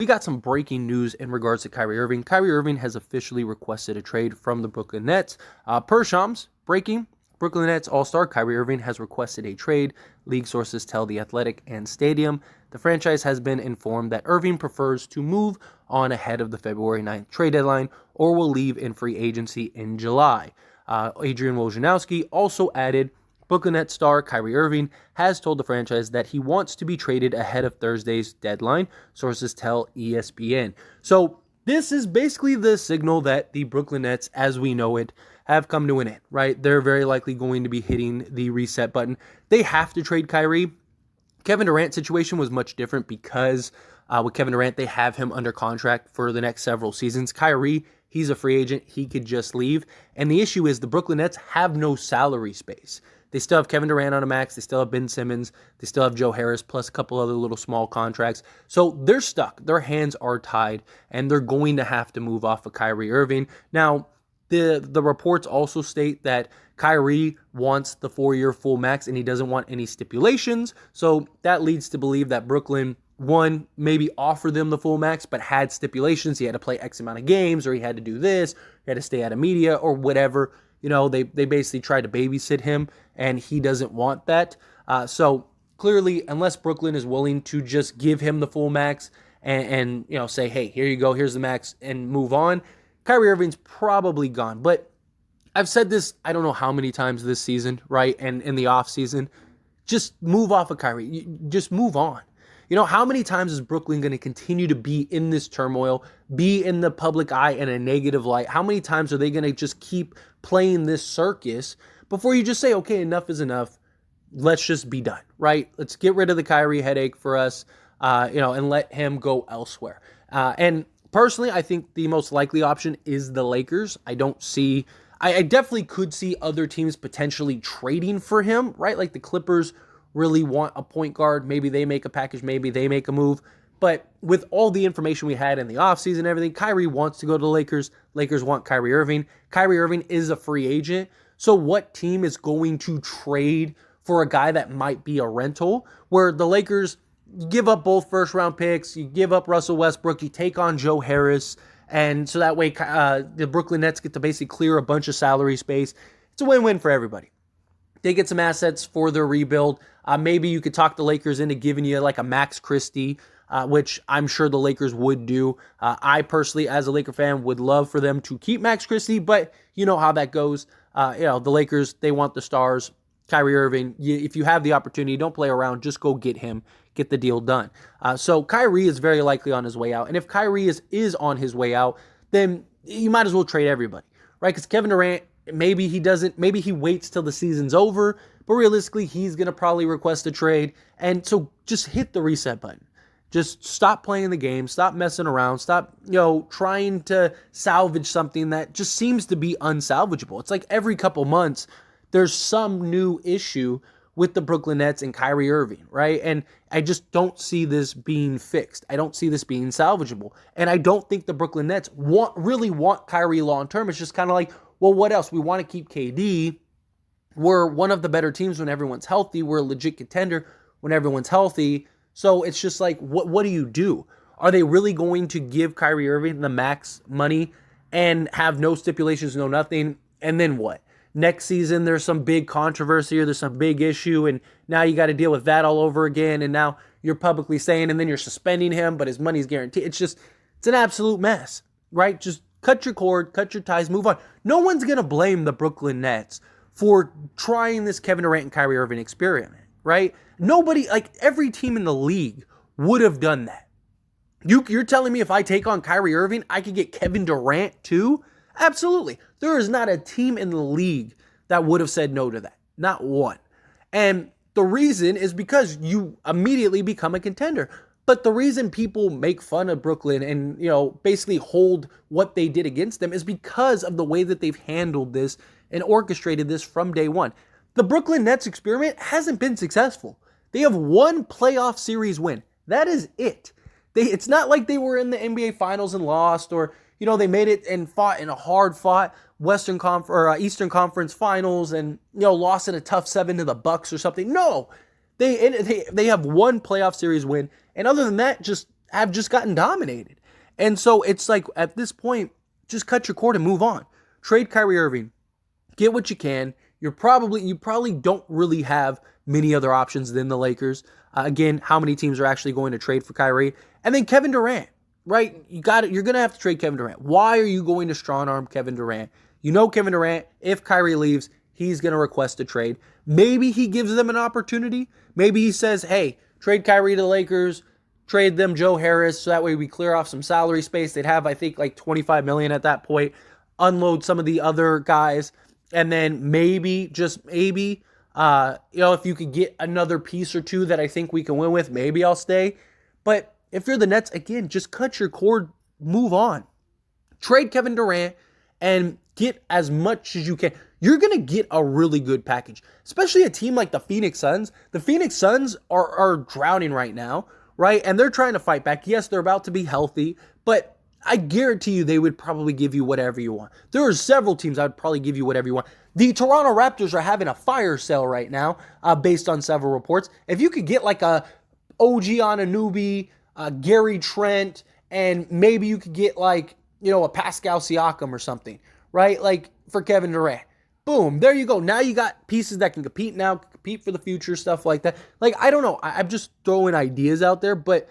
We got some breaking news in regards to Kyrie Irving. Kyrie Irving has officially requested a trade from the Brooklyn Nets. Per Shams, breaking, Brooklyn Nets All-Star Kyrie Irving has requested a trade. League sources tell The Athletic and Stadium. The franchise has been informed that Irving prefers to move on ahead of the February 9th trade deadline or will leave in free agency in July. Adrian Wojnarowski also added, Brooklyn Nets star Kyrie Irving has told the franchise that he wants to be traded ahead of Thursday's deadline, sources tell ESPN. So this is basically the signal that the Brooklyn Nets, as we know it, have come to an end, right? They're very likely going to be hitting the reset button. They have to trade Kyrie. Kevin Durant's situation was much different because with Kevin Durant, they have him under contract for the next several seasons. Kyrie, he's a free agent. He could just leave. And the issue is the Brooklyn Nets have no salary space. They still have Kevin Durant on a max. They still have Ben Simmons. They still have Joe Harris, plus a couple other little small contracts. So they're stuck. Their hands are tied, and they're going to have to move off of Kyrie Irving. Now, the reports also state that Kyrie wants the 4-year full max, and he doesn't want any stipulations. So that leads to believe that Brooklyn, one, maybe offer them the full max, but had stipulations. He had to play X amount of games, or he had to do this, he had to stay out of media, or whatever. You know, they basically tried to babysit him, and he doesn't want that. So clearly, unless Brooklyn is willing to just give him the full max and you know, say, hey, here you go, here's the max, and move on, Kyrie Irving's probably gone. But I've said this, I don't know how many times this season, right? And in the offseason, just move off of Kyrie. Just move on. You know, how many times is Brooklyn going to continue to be in this turmoil, be in the public eye in a negative light? How many times are they going to just keep playing this circus before you just say, okay, enough is enough. Let's just be done, right? Let's get rid of the Kyrie headache for us, and let him go elsewhere. And personally, I think the most likely option is the Lakers. I definitely could see other teams potentially trading for him, right? Like the Clippers really want a point guard. Maybe they make a package, maybe they make a move. But with all the information we had in the offseason and everything, Kyrie wants to go to the Lakers. Lakers want Kyrie Irving. Kyrie Irving is a free agent. So what team is going to trade for a guy that might be a rental? Where the Lakers give up both first-round picks, you give up Russell Westbrook, you take on Joe Harris, and so that way the Brooklyn Nets get to basically clear a bunch of salary space. It's a win-win for everybody. They get some assets for their rebuild. Maybe you could talk the Lakers into giving you like a Max Christie, which I'm sure the Lakers would do. I personally, as a Laker fan, would love for them to keep Max Christie, but you know how that goes. The Lakers, they want the stars. Kyrie Irving, if you have the opportunity, don't play around. Just go get him. Get the deal done. So Kyrie is very likely on his way out. And if Kyrie is on his way out, then you might as well trade everybody, right? Because Kevin Durant, maybe he waits till the season's over, but realistically, he's going to probably request a trade. And so just hit the reset button. Just stop playing the game, stop messing around, stop, trying to salvage something that just seems to be unsalvageable. It's like every couple months, there's some new issue with the Brooklyn Nets and Kyrie Irving, right? And I just don't see this being fixed. I don't see this being salvageable. And I don't think the Brooklyn Nets really want Kyrie long-term. It's just kind of like, well, what else? We want to keep KD. We're one of the better teams when everyone's healthy. We're a legit contender when everyone's healthy. So it's just like, what do you do? Are they really going to give Kyrie Irving the max money and have no stipulations, no nothing? And then what? Next season, there's some big controversy or there's some big issue, and now you got to deal with that all over again, and now you're publicly saying, and then you're suspending him, but his money's guaranteed. It's an absolute mess, right? Just cut your cord, cut your ties, move on. No one's going to blame the Brooklyn Nets for trying this Kevin Durant and Kyrie Irving experiment, right? Nobody, like every team in the league would have done that. You're telling me if I take on Kyrie Irving, I could get Kevin Durant too? Absolutely. There is not a team in the league that would have said no to that. Not one. And the reason is because you immediately become a contender. But the reason people make fun of Brooklyn and, basically hold what they did against them is because of the way that they've handled this and orchestrated this from day one. The Brooklyn Nets experiment hasn't been successful. They have one playoff series win. That is it. It's not like they were in the NBA Finals and lost, or they made it and fought in a hard-fought Eastern Conference Finals and lost in a tough 7 to the Bucks or something. No, they have one playoff series win, and other than that, just have just gotten dominated. And so it's like at this point, just cut your cord and move on. Trade Kyrie Irving. Get what you can. You probably don't really have many other options than the Lakers. Again, how many teams are actually going to trade for Kyrie? And then Kevin Durant, right? You're going to have to trade Kevin Durant. Why are you going to strong arm Kevin Durant? You know Kevin Durant, if Kyrie leaves, he's going to request a trade. Maybe he gives them an opportunity. Maybe he says, hey, trade Kyrie to the Lakers, trade them Joe Harris, so that way we clear off some salary space. They'd have, I think, like $25 million at that point. Unload some of the other guys. And then maybe, just maybe, if you could get another piece or two that I think we can win with, maybe I'll stay. But if you're the Nets, again, just cut your cord, move on. Trade Kevin Durant and get as much as you can. You're going to get a really good package, especially a team like the Phoenix Suns. The Phoenix Suns are drowning right now, right? And they're trying to fight back. Yes, they're about to be healthy, but I guarantee you they would probably give you whatever you want. There are several teams that would probably give you whatever you want. The Toronto Raptors are having a fire sale right now, based on several reports. If you could get like a OG Anunoby, Gary Trent, and maybe you could get like, a Pascal Siakam or something, right? Like for Kevin Durant. Boom, there you go. Now you got pieces that can compete now, compete for the future, stuff like that. Like, I don't know. I'm just throwing ideas out there, but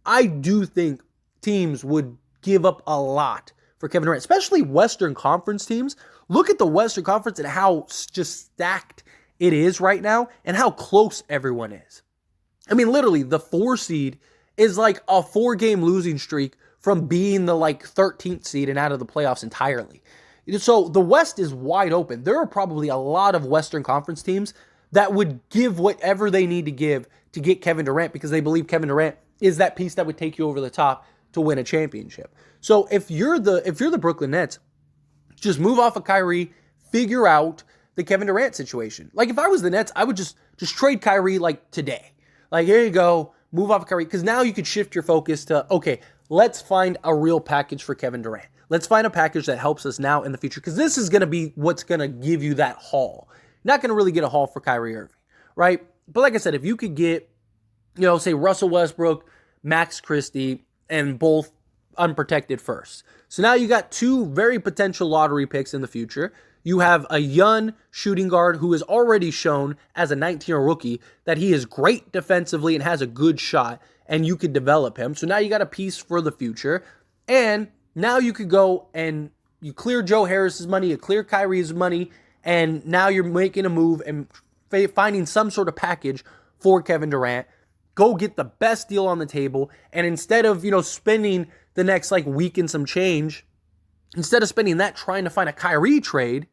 I do think teams would give up a lot for Kevin Durant, especially Western Conference teams. Look at the Western Conference and how just stacked it is right now and how close everyone is. I mean, literally, the 4 seed is like a 4-game losing streak from being the 13th seed and out of the playoffs entirely. So the West is wide open. There are probably a lot of Western Conference teams that would give whatever they need to give to get Kevin Durant because they believe Kevin Durant is that piece that would take you over the top to win a championship. So if you're the Brooklyn Nets, just move off of Kyrie, figure out the Kevin Durant situation. Like if I was the Nets, I would just trade Kyrie today. Like here you go, move off of Kyrie because now you could shift your focus to, okay, let's find a real package for Kevin Durant. Let's find a package that helps us now in the future because this is going to be what's going to give you that haul. You're not going to really get a haul for Kyrie Irving, right? But like I said, if you could get, say Russell Westbrook, Max Christie, and both unprotected first. So now you got 2 very potential lottery picks in the future. You have a young shooting guard who has already shown as a 19-year-old rookie that he is great defensively and has a good shot, and you could develop him. So now you got a piece for the future. And now you could go and you clear Joe Harris's money, you clear Kyrie's money, and now you're making a move and finding some sort of package for Kevin Durant. Go get the best deal on the table, and instead of, spending the next week and some change, instead of spending that trying to find a Kyrie trade,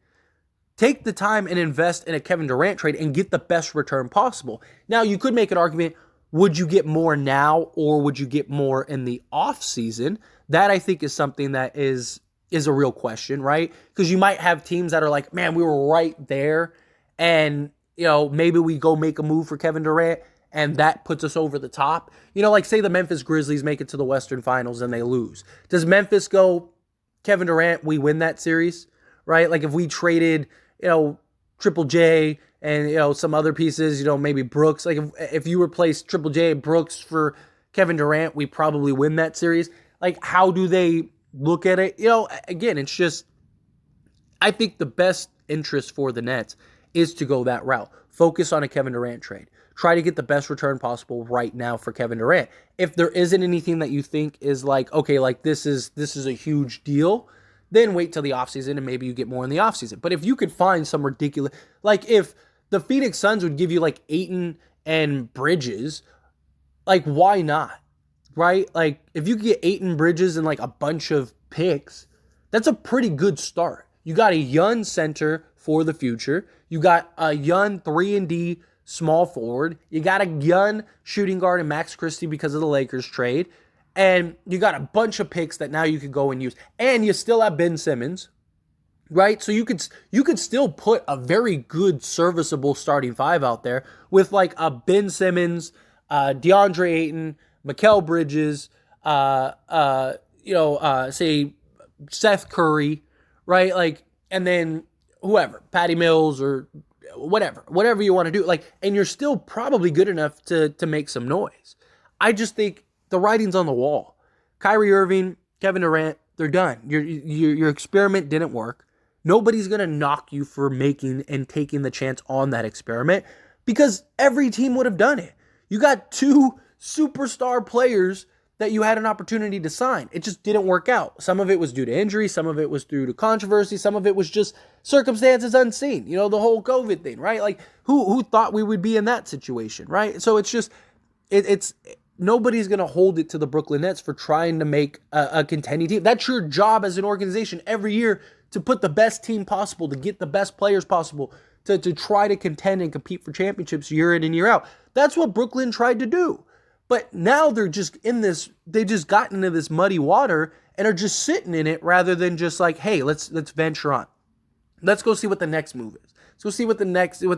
take the time and invest in a Kevin Durant trade and get the best return possible. Now, you could make an argument, would you get more now or would you get more in the off season? That I think is something that is a real question, right? Because you might have teams that are like, man, we were right there, and maybe we go make a move for Kevin Durant, and that puts us over the top. Say the Memphis Grizzlies make it to the Western Finals and they lose. Does Memphis go, Kevin Durant, we win that series, right? Like if we traded, Triple J and, some other pieces, maybe Brooks. Like if you replace Triple J and Brooks for Kevin Durant, we probably win that series. Like how do they look at it? Again, it's just, I think the best interest for the Nets is to go that route. Focus on a Kevin Durant trade. Try to get the best return possible right now for Kevin Durant. If there isn't anything that you think is this is a huge deal, then wait till the offseason and maybe you get more in the offseason. But if you could find some ridiculous, if the Phoenix Suns would give you Ayton and Bridges, why not? Right? If you could get Ayton, Bridges, and a bunch of picks, that's a pretty good start. You got a young center for the future. You got a young 3-and-D small forward. You got a young shooting guard in Max Christie because of the Lakers trade. And you got a bunch of picks that now you could go and use. And you still have Ben Simmons, right? So you could still put a very good, serviceable starting 5 out there with a Ben Simmons, DeAndre Ayton, Mikal Bridges, say Seth Curry, right? And then whoever, Patty Mills or whatever you want to do. And you're still probably good enough to make some noise. I just think the writing's on the wall. Kyrie Irving, Kevin Durant, they're done. Your experiment didn't work. Nobody's going to knock you for making and taking the chance on that experiment because every team would have done it. You got two superstar players that you had an opportunity to sign. It just didn't work out. Some of it was due to injury. Some of it was due to controversy. Some of it was just circumstances unseen. You know, the whole COVID thing, right? Like, who thought we would be in that situation, right? So it's just, it's nobody's going to hold it to the Brooklyn Nets for trying to make a contending team. That's your job as an organization every year, to put the best team possible, to get the best players possible, to try to contend and compete for championships year in and year out. That's what Brooklyn tried to do. But now they're just in this, they just got into this muddy water and are just sitting in it rather than just like, hey, let's venture on. Let's go see what the next move is. Let's go see what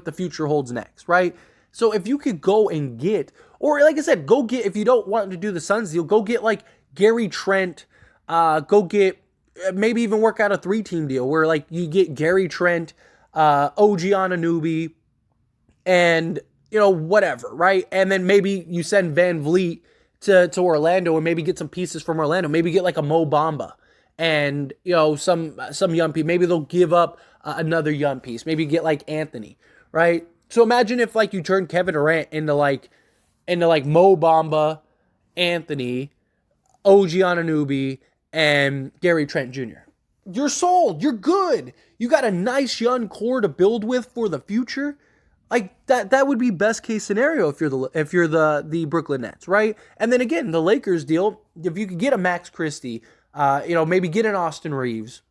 the future holds next, right? So if you could go and get, or like I said, go get, if you don't want to do the Suns deal, go get like Gary Trent, go get, maybe even work out a 3-team deal where like you get Gary Trent, OG Anunoby, and you know, whatever, right? And then maybe you send Van Vliet to Orlando and maybe get some pieces from Orlando. Maybe get like a Mo Bamba and, you know, some young piece. Maybe they'll give up another young piece. Maybe get like Anthony, right? So imagine if like you turn Kevin Durant into like Mo Bamba, Anthony, OG Anunoby, and Gary Trent Jr. You're sold. You're good. You got a nice young core to build with for the future. Like that would be best case scenario if you're the Brooklyn Nets, right? And then again, the Lakers deal, if you could get a Max Christie, maybe get an Austin Reeves,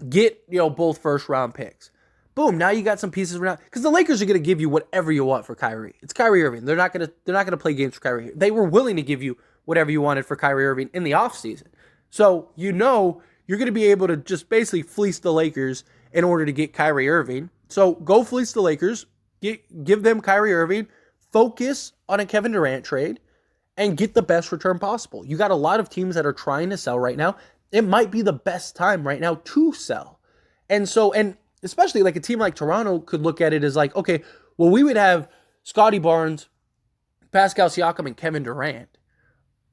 get, both first round picks. Boom, now you got some pieces around, because the Lakers are going to give you whatever you want for Kyrie. It's Kyrie Irving. They're not going to play games for Kyrie. They were willing to give you whatever you wanted for Kyrie Irving in the offseason. So, you're going to be able to just basically fleece the Lakers in order to get Kyrie Irving. So, go fleece the Lakers. Give them Kyrie Irving, focus on a Kevin Durant trade, and get the best return possible. You got a lot of teams that are trying to sell right now. It might be the best time right now to sell. And especially like a team like Toronto could look at it as like, okay, well, we would have Scottie Barnes, Pascal Siakam, and Kevin Durant,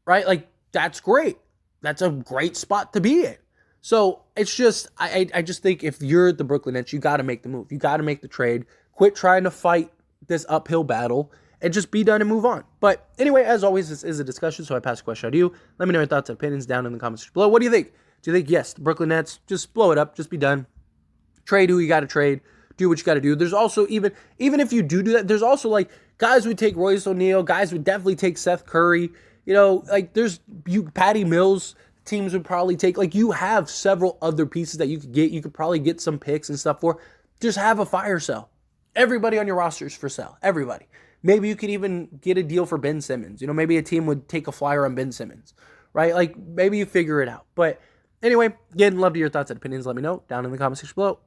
right? Like, that's great. That's a great spot to be in. So it's just, I just think if you're the Brooklyn Nets, you got to make the move. You got to make the trade. Quit trying to fight this uphill battle and just be done and move on. But anyway, as always, this is a discussion, so I pass the question on to you. Let me know your thoughts and opinions down in the comments below. What do you think? Do you think, yes, the Brooklyn Nets, just blow it up, just be done. Trade who you got to trade. Do what you got to do. There's also, even if you do that, there's also like guys would take Royce O'Neal. Guys would definitely take Seth Curry. Patty Mills, teams would probably take. Like, you have several other pieces that you could get. You could probably get some picks and stuff for. Just have a fire sale. Everybody on your roster is for sale. Everybody. Maybe you could even get a deal for Ben Simmons. Maybe a team would take a flyer on Ben Simmons, right? Like, maybe you figure it out. But anyway, again, love to hear your thoughts and opinions. Let me know down in the comment section below.